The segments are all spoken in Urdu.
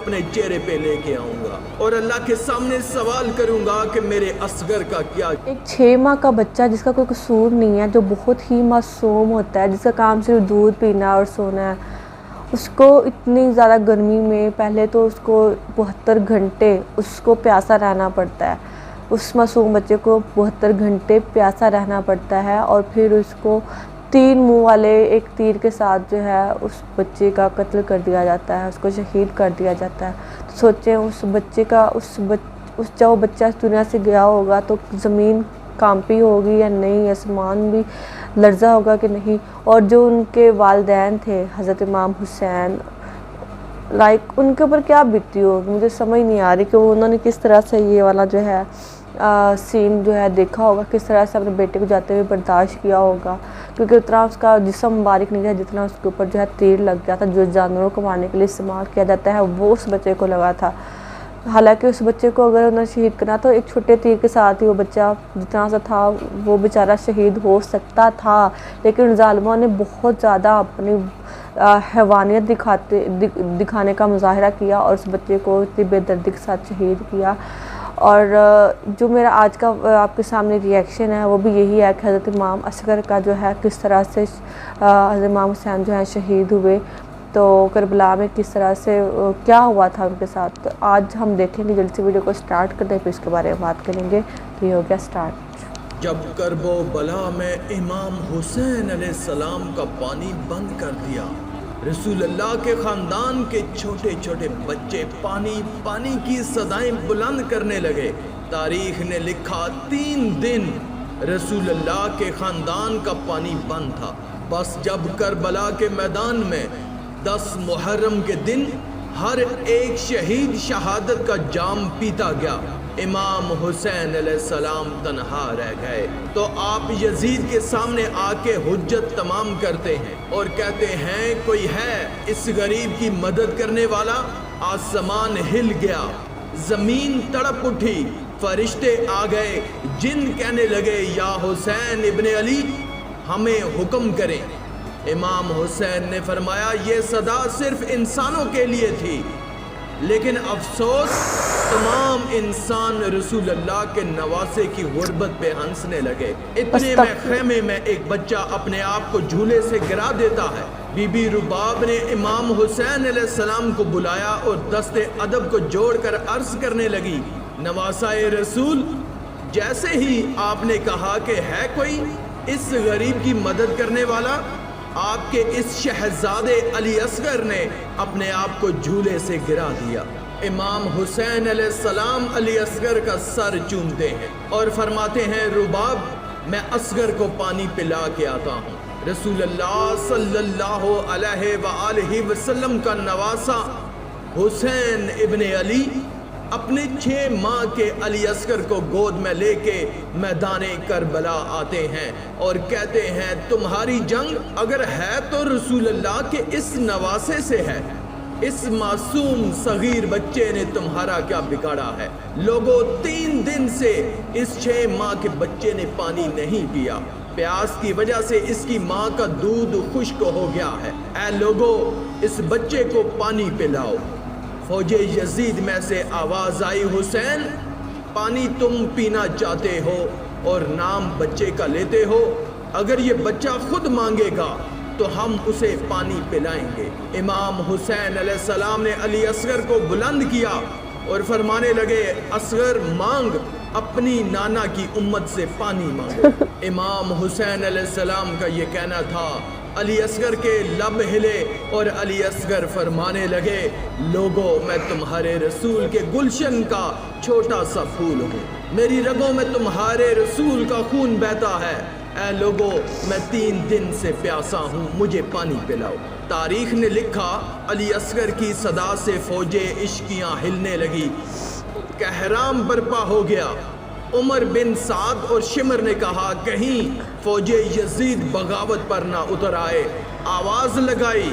اپنے چہرے پہ لے کے آؤں گا اور اللہ کے سامنے سوال کروں گا کہ میرے اصغر کا کیا۔ ایک 6 ماہ کا بچہ جس کا کوئی قصور نہیں ہے، جو بہت ہی معصوم ہوتا ہے، جس کا کام صرف دودھ پینا اور سونا ہے، اس کو اتنی زیادہ گرمی میں پہلے تو اس کو 72 گھنٹے اس کو پیاسا رہنا پڑتا ہے، اس معصوم بچے کو 72 گھنٹے پیاسا رہنا پڑتا ہے، اور پھر اس کو 3 منہ والے ایک تیر کے ساتھ جو ہے اس بچے کا قتل کر دیا جاتا ہے، اس کو شہید کر دیا جاتا ہے۔ تو سوچیں اس بچے کا جب وہ بچہ اس دنیا سے گیا ہوگا تو زمین کانپی ہوگی یا نہیں، آسمان بھی لرزا ہوگا کہ نہیں، اور جو ان کے والدین تھے حضرت امام حسین، ان کے اوپر کیا بیتی ہوگی، مجھے سمجھ نہیں آ رہی کہ انہوں نے کس طرح سے یہ والا جو ہے سین جو ہے دیکھا ہوگا، کس طرح سے اپنے بیٹے کو جاتے ہوئے برداشت کیا ہوگا، کیونکہ اتنا اس کا جسم مبارک نہیں تھا جتنا اس کے اوپر جو ہے تیر لگ گیا تھا، جو جانوروں کو مارنے کے لیے استعمال کیا جاتا ہے وہ اس بچے کو لگا تھا۔ حالانکہ اس بچے کو اگر انہوں نے شہید کرنا تو ایک چھوٹے تیر کے ساتھ ہی وہ بچہ جتنا سا تھا وہ بیچارہ شہید ہو سکتا تھا، لیکن ظالموں نے بہت زیادہ اپنی حیوانیت دکھانے کا مظاہرہ کیا اور اس بچے کو اتنی بے دردی کے ساتھ شہید کیا۔ اور جو میرا آج کا آپ کے سامنے ریئیکشن ہے وہ بھی یہی ہے کہ حضرت امام اصغر کا جو ہے کس طرح سے حضرت امام حسین جو ہے شہید ہوئے، تو کربلا میں کس طرح سے کیا ہوا تھا ان کے ساتھ، تو آج ہم دیکھیں گے۔ جلدی سے ویڈیو کو سٹارٹ کرتے ہیں، پھر اس کے بارے میں بات کریں گے۔ تو یہ ہو گیا سٹارٹ۔ جب کرب و بلا میں امام حسین علیہ السلام کا پانی بند کر دیا، رسول اللہ کے خاندان کے چھوٹے چھوٹے بچے پانی پانی کی صدائیں بلند کرنے لگے۔ تاریخ نے لکھا 3 دن رسول اللہ کے خاندان کا پانی بند تھا۔ بس جب کربلا کے میدان میں 10 محرم کے دن ہر ایک شہید شہادت کا جام پیتا گیا، امام حسین علیہ السلام تنہا رہ گئے، تو آپ یزید کے سامنے آ کے حجت تمام کرتے ہیں اور کہتے ہیں کوئی ہے اس غریب کی مدد کرنے والا؟ آسمان ہل گیا، زمین تڑپ اٹھی، فرشتے آ گئے، جن کہنے لگے یا حسین ابن علی ہمیں حکم کریں۔ امام حسین نے فرمایا یہ صدا صرف انسانوں کے لیے تھی، لیکن افسوس تمام انسان رسول اللہ کے نواسے کی غربت پہ ہنسنے لگے۔ اتنے میں خیمے میں ایک بچہ اپنے آپ کو جھولے سے گرا دیتا ہے۔ بی بی رباب نے امام حسین علیہ السلام کو بلایا اور دست ادب کو جوڑ کر عرض کرنے لگی، نواسائے رسول، جیسے ہی آپ نے کہا کہ ہے کوئی اس غریب کی مدد کرنے والا، آپ کے اس شہزادے علی اصغر نے اپنے آپ کو جھولے سے گرا دیا۔ امام حسین علیہ السلام علی اصغر کا سر چومتے ہیں اور فرماتے ہیں رباب میں اصغر کو پانی پلا کے آتا ہوں۔ رسول اللہ صلی اللہ علیہ وآلہ وسلم کا نواسا حسین ابن علی اپنے 6 ماہ کے علی اصغر کو گود میں لے کے میدان کربلا آتے ہیں اور کہتے ہیں تمہاری جنگ اگر ہے تو رسول اللہ کے اس نواسے سے ہے، اس معصوم صغیر بچے نے تمہارا کیا بگاڑا ہے؟ لوگوں 3 دن سے اس 6 ماہ کے بچے نے پانی نہیں پیا، پیاس کی وجہ سے اس کی ماں کا دودھ خشک ہو گیا ہے، اے لوگوں اس بچے کو پانی پلاؤ۔ فوج یزید میں سے آواز آئی حسین پانی تم پینا چاہتے ہو اور نام بچے کا لیتے ہو، اگر یہ بچہ خود مانگے گا تو ہم اسے پانی پلائیں گے۔ امام حسین علیہ السلام نے علی اصغر کو بلند کیا اور فرمانے لگے اصغر مانگ، اپنی نانا کی امت سے پانی مانگو۔ امام حسین علیہ السلام کا یہ کہنا تھا، علی اصغر کے لب ہلے اور علی اصغر فرمانے لگے لوگوں میں تمہارے رسول کے گلشن کا چھوٹا سا پھول ہوں، میری رگوں میں تمہارے رسول کا خون بہتا ہے، اے لوگوں میں 3 دن سے پیاسا ہوں، مجھے پانی پلاؤ۔ تاریخ نے لکھا علی اصغر کی صدا سے فوج عشقیاں ہلنے لگی، کہرام برپا ہو گیا۔ عمر بن سعد اور شمر نے کہا کہیں فوج یزید بغاوت پر نہ اتر آئے، آواز لگائی،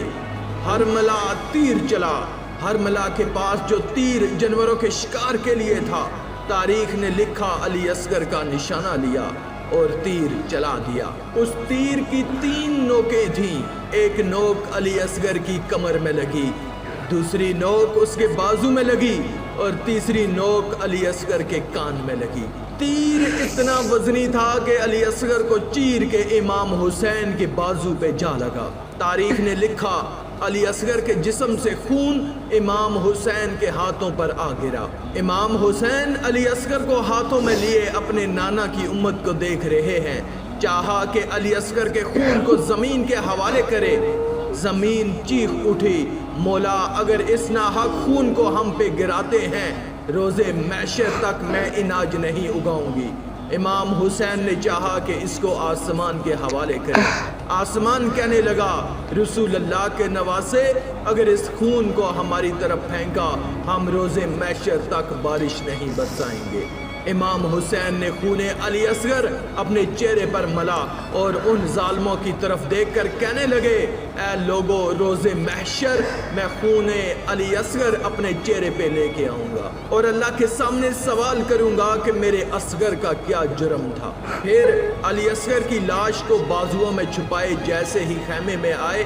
ہرملا تیر چلا۔ ہرملا کے پاس جو تیر جانوروں کے شکار کے لیے تھا، تاریخ نے لکھا علی اصغر کا نشانہ لیا اور تیر چلا دیا۔ اس تیر کی 3 نوکیں تھیں، ایک نوک علی اصغر کی کمر میں لگی، دوسری نوک اس کے بازو میں لگی اور تیسری نوک علی اصغر کے کان میں لگی۔ تیر اتنا وزنی تھا کہ علی اصغر کو چیر کے امام حسین کے بازو پہ جا لگا۔ تاریخ نے لکھا علی اصغر کے جسم سے خون امام حسین کے ہاتھوں پر آ گرا۔ امام حسین علی اصغر کو ہاتھوں میں لیے اپنے نانا کی امت کو دیکھ رہے ہیں۔ چاہا کہ علی اصغر کے خون کو زمین کے حوالے کرے۔ زمین چیخ اٹھی، مولا اگر اس ناحق خون کو ہم پہ گراتے ہیں روزے محشر تک میں اناج نہیں اگاؤں گی۔ امام حسین نے چاہا کہ اس کو آسمان کے حوالے کرے۔ آسمان کہنے لگا رسول اللہ کے نواسے اگر اس خون کو ہماری طرف پھینکا ہم روزے محشر تک بارش نہیں برسائیں گے۔ امام حسین نے خون علی اصغر اپنے چہرے پر ملا اور ان ظالموں کی طرف دیکھ کر کہنے لگے اے لوگو روز محشر میں خون علی اصغر اپنے چہرے پہ لے کے آؤں گا اور اللہ کے سامنے سوال کروں گا کہ میرے اصغر کا کیا جرم تھا۔ پھر علی اصغر کی لاش کو بازوؤں میں چھپائے جیسے ہی خیمے میں آئے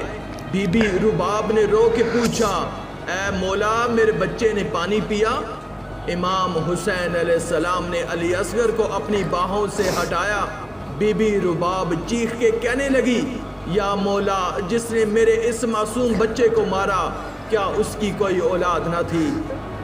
بی بی رباب نے رو کے پوچھا اے مولا میرے بچے نے پانی پیا؟ امام حسین علیہ السلام نے علی اصغر کو اپنی باہوں سے ہٹایا۔ بی بی رباب چیخ کے کہنے لگی یا مولا جس نے میرے اس معصوم بچے کو مارا کیا اس کی کوئی اولاد نہ تھی؟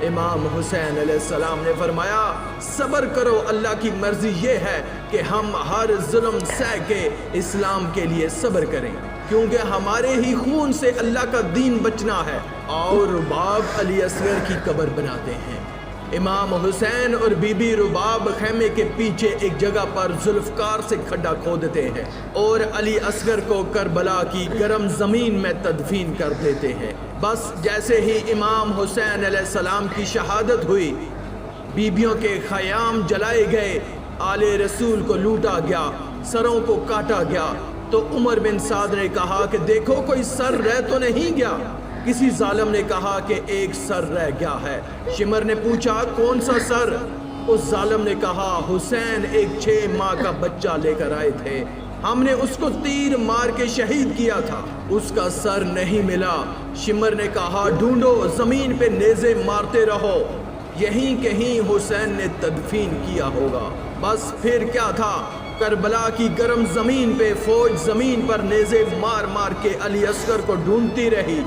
امام حسین علیہ السلام نے فرمایا صبر کرو، اللہ کی مرضی یہ ہے کہ ہم ہر ظلم سہ کے اسلام کے لیے صبر کریں کیونکہ ہمارے ہی خون سے اللہ کا دین بچنا ہے۔ اور رباب علی اصغر کی قبر بناتے ہیں۔ امام حسین اور بی بی رباب خیمے کے پیچھے ایک جگہ پر ذوالفقار سے کھڈا کھودتے ہیں اور علی اصغر کو کربلا کی گرم زمین میں تدفین کر دیتے ہیں۔ بس جیسے ہی امام حسین علیہ السلام کی شہادت ہوئی بیبیوں کے خیام جلائے گئے، آل رسول کو لوٹا گیا، سروں کو کاٹا گیا تو عمر بن سعد نے کہا کہ دیکھو کوئی سر رہ تو نہیں گیا؟ کسی ظالم نے کہا کہ ایک سر رہ گیا ہے۔ شمر نے پوچھا کون سا سر؟ اس ظالم نے کہا حسین ایک 6 ماہ کا بچہ لے کر آئے تھے، ہم نے اس کو تیر مار کے شہید کیا تھا، اس کا سر نہیں ملا۔ شمر نے کہا ڈھونڈو، زمین پہ نیزے مارتے رہو، یہیں کہیں حسین نے تدفین کیا ہوگا۔ بس پھر کیا تھا، کربلا کی گرم زمین پہ فوج زمین پر نیزے مار مار کے علی اصغر کو ڈھونڈتی رہی۔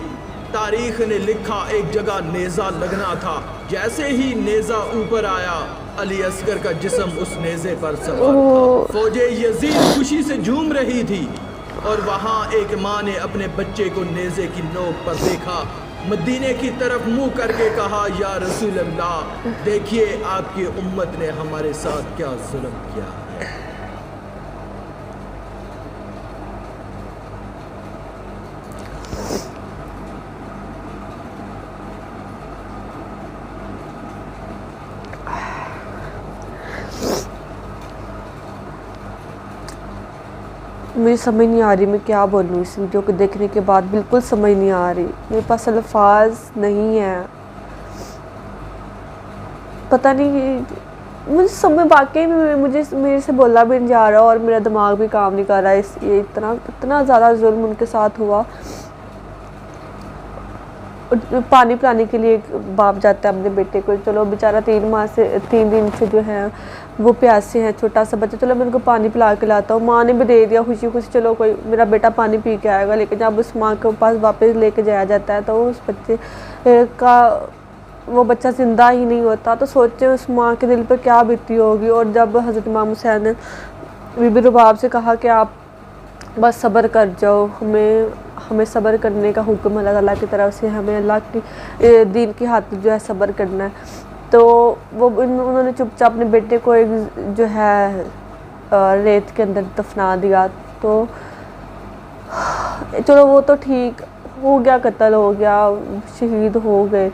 تاریخ نے لکھا ایک جگہ نیزہ لگنا تھا، جیسے ہی نیزہ اوپر آیا علی اصغر کا جسم اس نیزے پر سوار تھا۔ فوج یزید خوشی سے جھوم رہی تھی اور وہاں ایک ماں نے اپنے بچے کو نیزے کی نوک پر دیکھا، مدینے کی طرف منہ کر کے کہا یا رسول اللہ دیکھیے آپ کی امت نے ہمارے ساتھ کیا ظلم کیا ہے۔ مجھے سمجھ نہیں آ رہی میں کیا بولوں، اس ویڈیو کو دیکھنے کے بعد بالکل سمجھ نہیں آ رہی، میرے پاس الفاظ نہیں ہیں، پتہ نہیں مجھے سمجھ واقعی میں مجھے میرے سے بولا بھی نہیں جا رہا اور میرا دماغ بھی کام نہیں کر رہا۔ یہ اتنا زیادہ ظلم ان کے ساتھ ہوا۔ پانی پلانے کے لیے باپ جاتا ہے اپنے بیٹے کو، چلو بیچارہ 3 دن سے جو ہے وہ پیاسے ہیں، چھوٹا سا بچہ، چلو میں ان کو پانی پلا کے لاتا ہوں۔ ماں نے بھی دے دیا خوشی خوشی، چلو کوئی میرا بیٹا پانی پی کے آئے گا، لیکن جب اس ماں کے پاس واپس لے کے جایا جاتا ہے تو اس بچے کا وہ بچہ زندہ ہی نہیں ہوتا، تو سوچیں اس ماں کے دل پر کیا بیتی ہوگی۔ اور جب حضرت امام حسین نے بی بی رباب سے کہا کہ آپ بس صبر کر جاؤ، ہمیں صبر کرنے کا حکم اللہ تعالیٰ کی طرف سے، ہمیں اللہ کی دین کی خاطر جو ہے صبر کرنا ہے، تو وہ انہوں نے چپ چاپ اپنے بیٹے کو ایک جو ہے ریت کے اندر دفنا دیا۔ تو چلو وہ تو ٹھیک ہو گیا، قتل ہو گیا، شہید ہو گئے،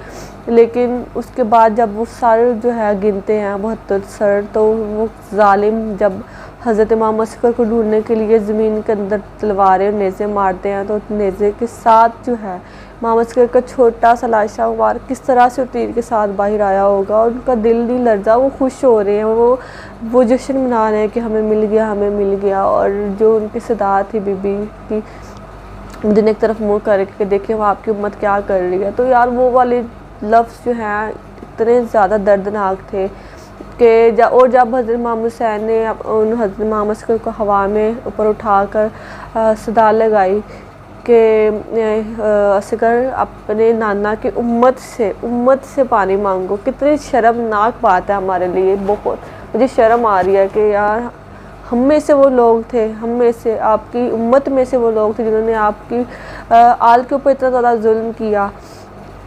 لیکن اس کے بعد جب وہ سر جو ہے گنتے ہیں 72 سر، تو وہ ظالم جب حضرت امام اصغر کو ڈھونڈنے کے لیے زمین کے اندر تلواریں اور نیزے مارتے ہیں، تو نیزے کے ساتھ جو ہے امام اصغر کا چھوٹا سا لاشہ وار کس طرح سے تیر کے ساتھ باہر آیا ہوگا، اور ان کا دل نہیں لرزا، وہ خوش ہو رہے ہیں، وہ جشن منا رہے ہیں کہ ہمیں مل گیا، ہمیں مل گیا۔ اور جو ان کی صدا تھی بی بی کی دن ایک طرف منہ کر کے دیکھیں وہ آپ کی امت کیا کر رہی ہے. تو یار وہ والے لفظ جو ہیں اتنے زیادہ دردناک تھے کہ اور جب حضرت امام حسین نے ان حضرت امام عسکر کو ہوا میں اوپر اٹھا کر صدا لگائی کہ عسکر اپنے نانا کی امت سے پانی مانگو. کتنی شرمناک بات ہے ہمارے لیے. بہت مجھے شرم آ رہی ہے کہ یار ہم میں سے وہ لوگ تھے، ہم میں سے آپ کی امت میں سے وہ لوگ تھے جنہوں نے آپ کی آل کے اوپر اتنا زیادہ ظلم کیا،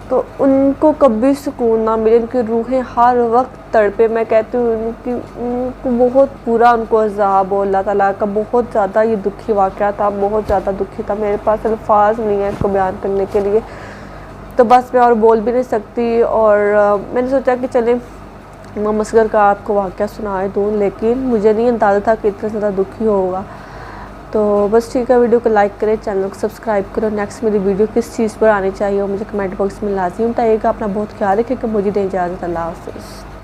تو ان کو کبھی سکون نہ ملے. ان کی روحیں ہر وقت تڑپے. میں کہتی ہوں ان کو بہت برا ان کو عذاب ہو. اللہ تعالیٰ کا بہت زیادہ یہ دکھی واقعہ تھا، بہت زیادہ دکھی تھا. میرے پاس الفاظ نہیں ہیں اس کو بیان کرنے کے لیے، تو بس میں اور بول بھی نہیں سکتی. اور میں نے سوچا کہ چلیں امام اصغر کا آپ کو واقعہ سنائے دوں، لیکن مجھے نہیں اندازہ تھا کہ اتنا زیادہ دکھی ہوگا. تو بس ٹھیک ہے، ویڈیو کو لائک کریں، چینل کو سبسکرائب کرو. نیکسٹ میری ویڈیو کس چیز پر آنی چاہیے وہ مجھے کمنٹ باکس میں لازمی بتائیے گا. اپنا بہت خیال رکھیں کہ مجھے دیں اجازت. اللہ حافظ.